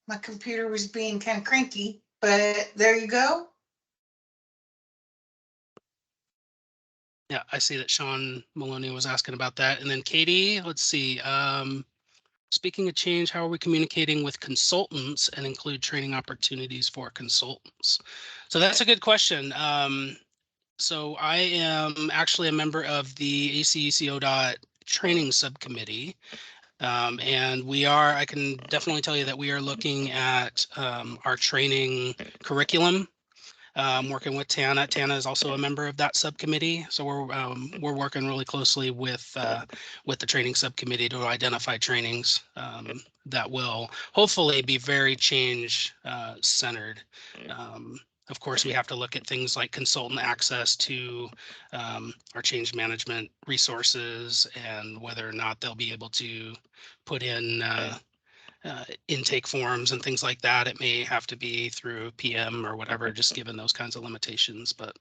My computer was being kind of cranky, but there you go. Yeah, I see that Sean Maloney was asking about that. And then Katie, let's see. Speaking of change, how are we communicating with consultants and include training opportunities for consultants? So that's a good question. So I am actually a member of the ACECO training subcommittee. And I can definitely tell you that we are looking at our training curriculum, working with Tana. Tana is also a member of that subcommittee, so we're working really closely with the training subcommittee to identify trainings that will hopefully be very change centered. Of course, we have to look at things like consultant access to our change management resources and whether or not they'll be able to put in intake forms and things like that. It may have to be through PM or whatever, just given those kinds of limitations, but.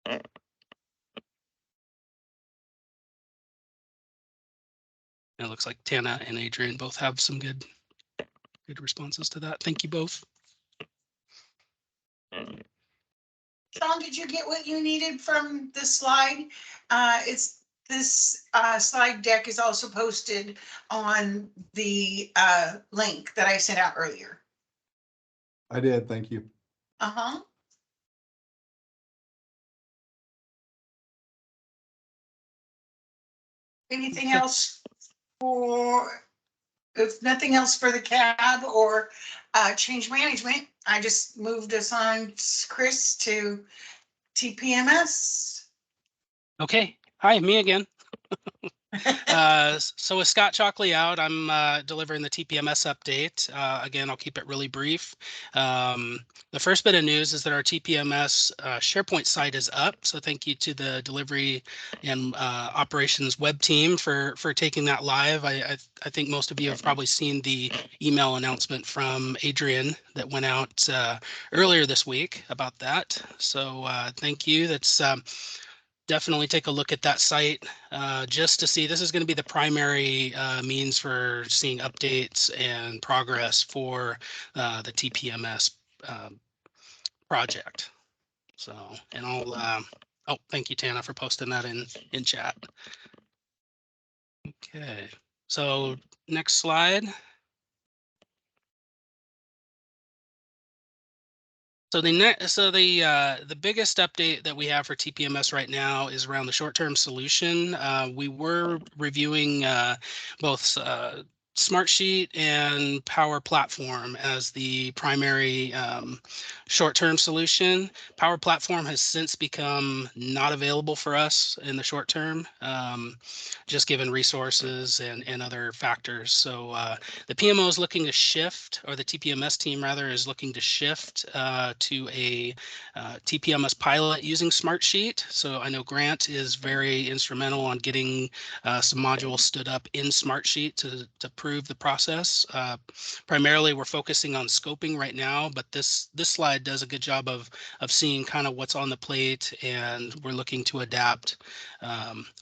It looks like Tana and Adrian both have some good responses to that. Thank you both. Sean, did you get what you needed from this slide? This slide deck is also posted on the link that I sent out earlier. I did, thank you. Uh-huh. Anything else for, if nothing else for the cab or change management, I just moved us on, Chris, to TPMS. Okay. Hi, me again. So with Scott Chalkley out, I'm delivering the TPMS update. Again, I'll keep it really brief. The first bit of news is that our TPMS SharePoint site is up. So thank you to the delivery and operations web team for taking that live. I think most of you have probably seen the email announcement from Adrian that went out earlier this week about that. So thank you. That's definitely take a look at that site just to see. This is going to be the primary means for seeing updates and progress for the TPMS project. So, and I'll, oh, thank you, Tana, for posting that in chat. Okay, so next slide. So the biggest update that we have for TPMS right now is around the short-term solution. We were reviewing both Smartsheet and Power Platform as the primary short-term solution. Power Platform has since become not available for us in the short term, just given resources and other factors. So the PMO is looking to shift, or the TPMS team rather is looking to shift to a TPMS pilot using Smartsheet. So I know Grant is very instrumental on getting some modules stood up in Smartsheet to prove the process. Primarily, we're focusing on scoping right now, but this slide does a good job of seeing kind of what's on the plate, and we're looking to adapt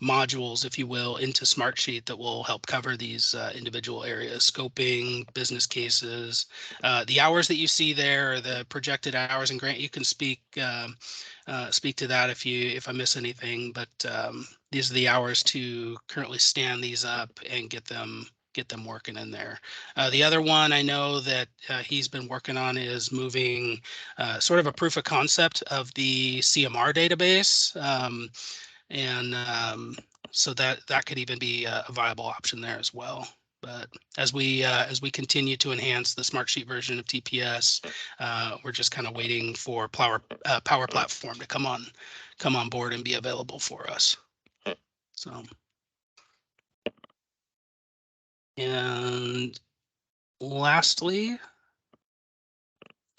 modules, if you will, into Smartsheet that will help cover these individual areas: scoping, business cases. The hours that you see there are the projected hours, and Grant, you can speak to that if I miss anything, but these are the hours to currently stand these up and get them working in there. The other one I know that he's been working on is moving sort of a proof of concept of the CMR database. So that could even be a viable option there as well. But as we continue to enhance the Smartsheet version of TPS, we're just kind of waiting for Power Platform to come on board and be available for us. So, and lastly,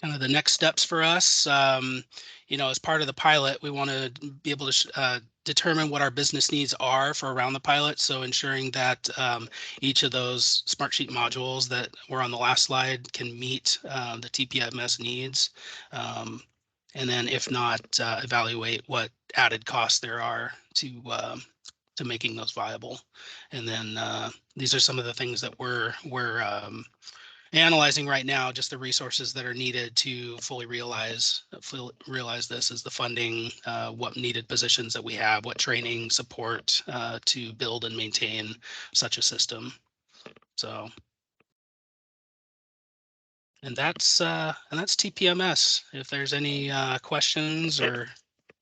kind of the next steps for us, as part of the pilot, we want to be able to determine what our business needs are for around the pilot. So ensuring that each of those Smartsheet modules that were on the last slide can meet the TPMS needs. And then if not, evaluate what added costs there are to making those viable. And then these are some of the things that we're analyzing right now just the resources that are needed to fully realize this is the funding, what needed positions that we have, what training support to build and maintain such a system. So, and that's TPMS. If there's any questions, or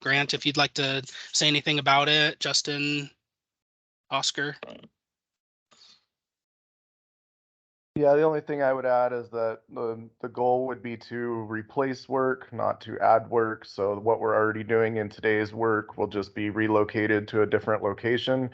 Grant, if you'd like to say anything about it, Justin, Oscar. Yeah, the only thing I would add is that the goal would be to replace work, not to add work. So what we're already doing in today's work will just be relocated to a different location.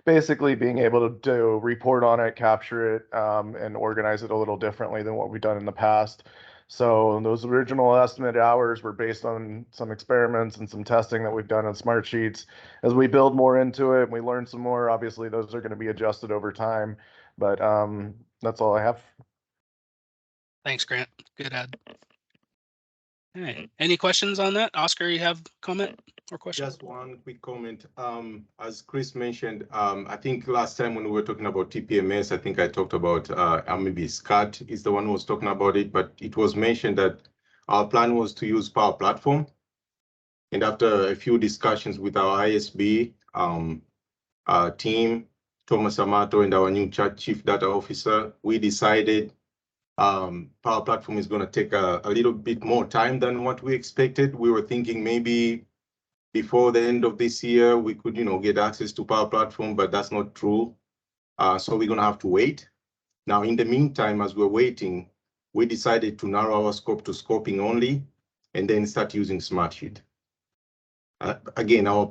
Basically being able to report on it, capture it, and organize it a little differently than what we've done in the past. So those original estimated hours were based on some experiments and some testing that we've done on Smartsheets. As we build more into it and we learn some more, obviously those are going to be adjusted over time. But that's all I have. Thanks, Grant. Good add. Okay. Any questions on that? Oscar, you have a comment or question? Just one quick comment. As Chris mentioned, I think last time when we were talking about TPMS, I think I talked about, maybe Scott is the one who was talking about it, but it was mentioned that our plan was to use Power Platform. And after a few discussions with our ISB team, Thomas Amato and our new Chief Data Officer, we decided Power Platform is going to take a little bit more time than what we expected. We were thinking maybe before the end of this year, we could, get access to Power Platform, but that's not true. So we're going to have to wait. Now, in the meantime, as we're waiting, we decided to narrow our scope to scoping only and then start using Smartsheet. Again, our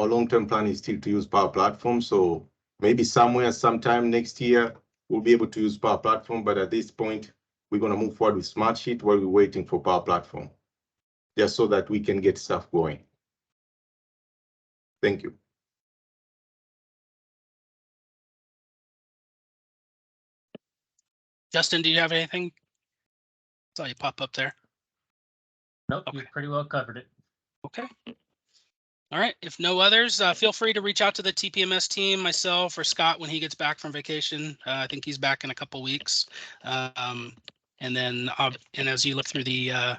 long-term plan is still to use Power Platform. So maybe sometime next year, we'll be able to use Power Platform. But at this point, we're going to move forward with Smartsheet while we're waiting for Power Platform, just so that we can get stuff going. Thank you. Justin, do you have anything? Saw you pop up there. Nope, Okay. you pretty well covered it. Okay. All right. If no others, feel free to reach out to the TPMS team, myself or Scott when he gets back from vacation. I think he's back in a couple weeks. And then, and as you look through the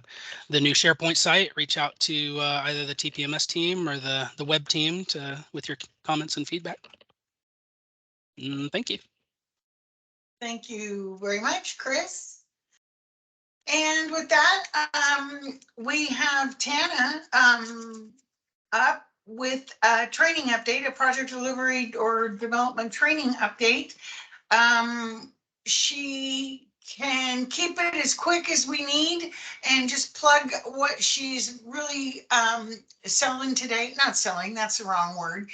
new SharePoint site, reach out to either the TPMS team or the web team with your comments and feedback. Thank you. Thank you very much, Chris. And with that, we have Tana up with a training update, a project delivery or development training update. She can keep it as quick as we need and just plug what she's really selling today. Not selling, that's the wrong word.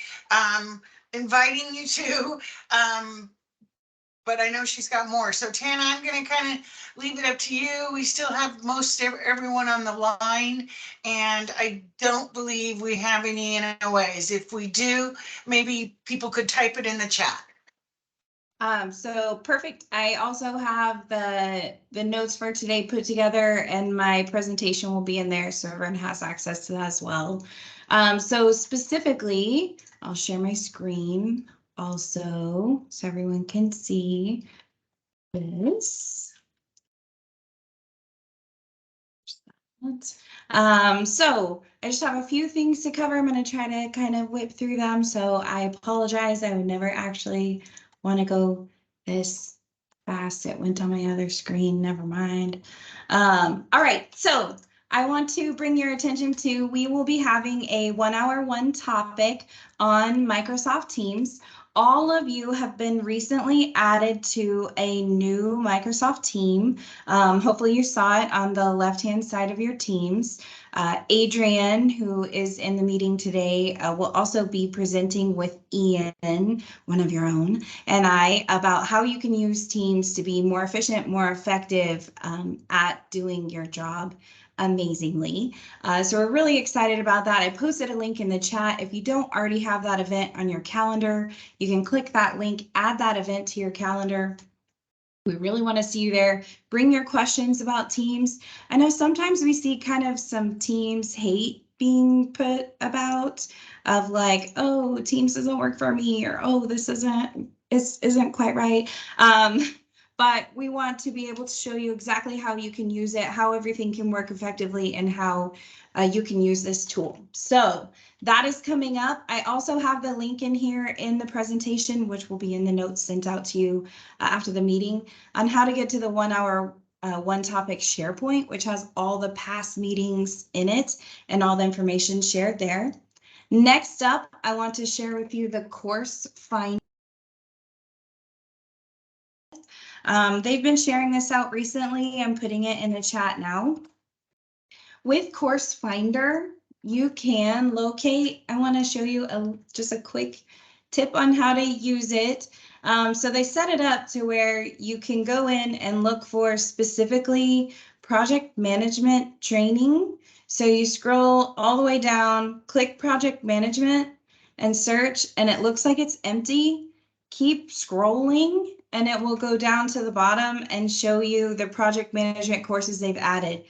Inviting you to. But I know she's got more. So Tana, I'm going to kind of leave it up to you. We still have most everyone on the line, and I don't believe we have any NOAs. If we do, maybe people could type it in the chat. So perfect. I also have the notes for today put together, and my presentation will be in there, so everyone has access to that as well. So specifically, I'll share my screen also so everyone can see this. So I just have a few things to cover. I'm going to try to kind of whip through them. So I apologize. I would never actually want to go this fast. It went on my other screen. Never mind. All right. So I want to bring your attention to, we will be having a 1 hour, 1 topic on Microsoft Teams. All of you have been recently added to a new Microsoft team. Hopefully you saw it on the left-hand side of your Teams. Adrian, who is in the meeting today, will also be presenting with Ian, one of your own, and I about how you can use Teams to be more efficient, more effective at doing your job amazingly. So we're really excited about that. I posted a link in the chat. If you don't already have that event on your calendar, you can click that link, add that event to your calendar. We really want to see you there. Bring your questions about Teams. I know sometimes we see kind of some Teams hate being put about of like, oh, Teams doesn't work for me, or oh, this isn't quite right. but we want to be able to show you exactly how you can use it, how everything can work effectively, and how you can use this tool. So that is coming up. I also have the link in here in the presentation, which will be in the notes sent out to you after the meeting, on how to get to the 1 hour one topic SharePoint, which has all the past meetings in it and all the information shared there. Next up, I want to share with you the course finder. They've been sharing this out recently. I'm putting it in the chat now. With Course Finder, you can locate, I want to show you just a quick tip on how to use it. So they set it up to where you can go in and look for specifically project management training. So you scroll all the way down, click project management and search, and it looks like it's empty. Keep scrolling and it will go down to the bottom and show you the project management courses they've added.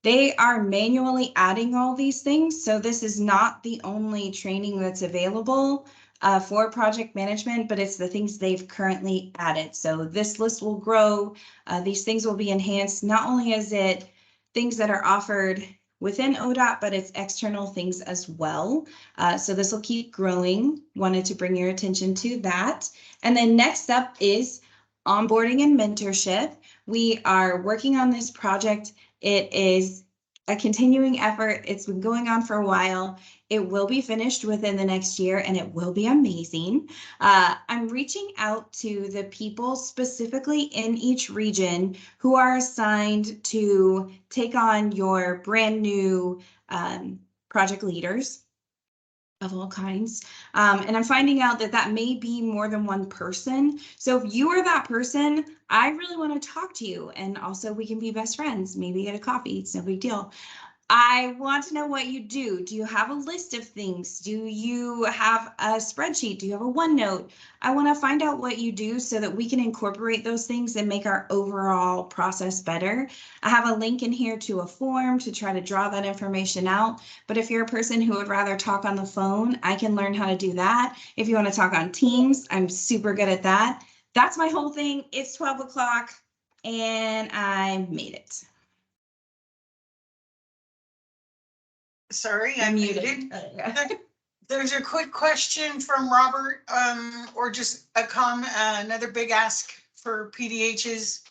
They are manually adding all these things, so this is not the only training that's available for project management, but it's the things they've currently added. So this list will grow. These things will be enhanced. Not only is it things that are offered within ODOT, but it's external things as well. So this will keep growing. Wanted to bring your attention to that. And then next up is onboarding and mentorship. We are working on this project. It is a continuing effort. It's been going on for a while. It will be finished within the next year and it will be amazing. I'm reaching out to the people specifically in each region who are assigned to take on your brand new project leaders of all kinds. And I'm finding out that that may be more than one person. So if you are that person, I really want to talk to you. And also we can be best friends, maybe get a coffee. It's no big deal. I want to know what you do. Do you have a list of things? Do you have a spreadsheet? Do you have a OneNote? I want to find out what you do so that we can incorporate those things and make our overall process better. I have a link in here to a form to try to draw that information out. But if you're a person who would rather talk on the phone, I can learn how to do that. If you want to talk on Teams, I'm super good at that. That's my whole thing. It's 12 o'clock and I made it. Sorry, You're I'm muted. There's a quick question from Robert, or just another big ask for PDHs.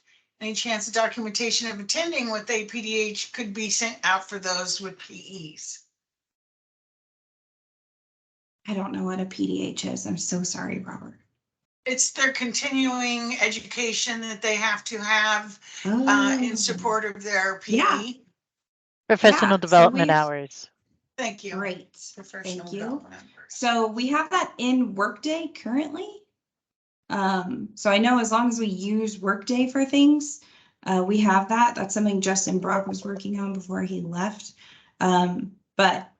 Any chance of documentation of attending with a PDH could be sent out for those with PEs? I don't know what a PDH is. I'm so sorry, Robert. It's their continuing education that they have to have in support of their PE. Yeah. Professional so development we've- hours. Thank you. Great. Professional Thank you. development members. So we have that in Workday currently. So I know as long as we use Workday for things, we have that. That's something Justin Brock was working on before he left. But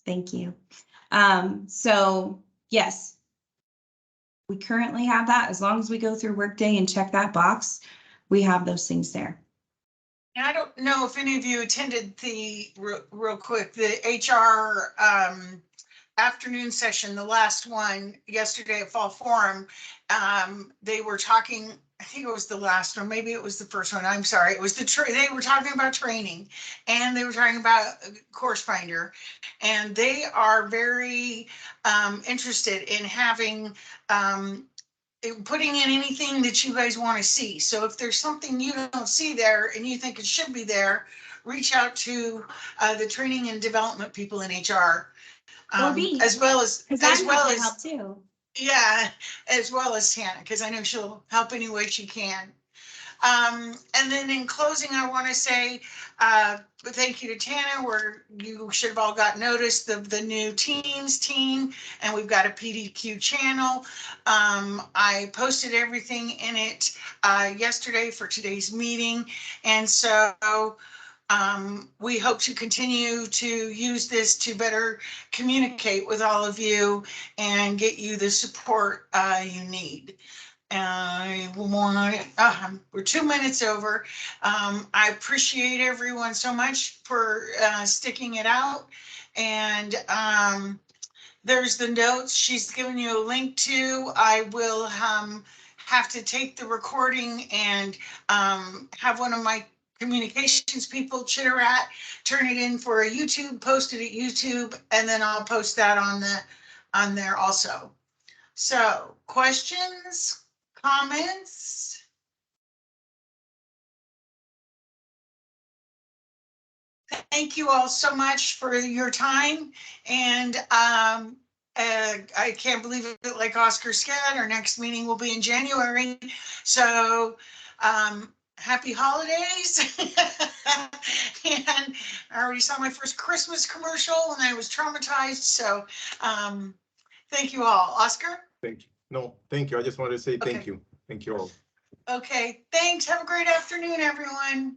thank you. So yes, we currently have that. As long as we go through Workday and check that box, we have those things there. And I don't know if any of you attended the, real quick, the HR afternoon session, the last one yesterday at Fall Forum. They were talking, I think it was the last one, maybe it was the first one. I'm sorry. It was they were talking about training and they were talking about Course Finder. And they are very interested in having putting in anything that you guys want to see. So if there's something you don't see there and you think it should be there, reach out to the training and development people in HR. Or me. As well as help too. Yeah, as well as Tana, because I know she'll help any way she can. And then in closing, I want to say thank you to Tana, where you should have all got notice of the new Teams team, and we've got a PDQ channel. I posted everything in it yesterday for today's meeting, and so we hope to continue to use this to better communicate with all of you and get you the support you need. We're 2 minutes over. I appreciate everyone so much for sticking it out. And there's the notes she's given you a link to. I will have to take the recording and have one of my communications people, Chitteret, turn it in for a YouTube, post it at YouTube, and then I'll post that on there also. So, questions, comments? Thank you all so much for your time, and I can't believe it, like Oscar said, our next meeting will be in January. So happy holidays. And I already saw my first Christmas commercial and I was traumatized. So thank you all. Oscar? Thank you. No, thank you. I just wanted to say thank Okay. you. Thank you all. Okay, thanks. Have a great afternoon, everyone.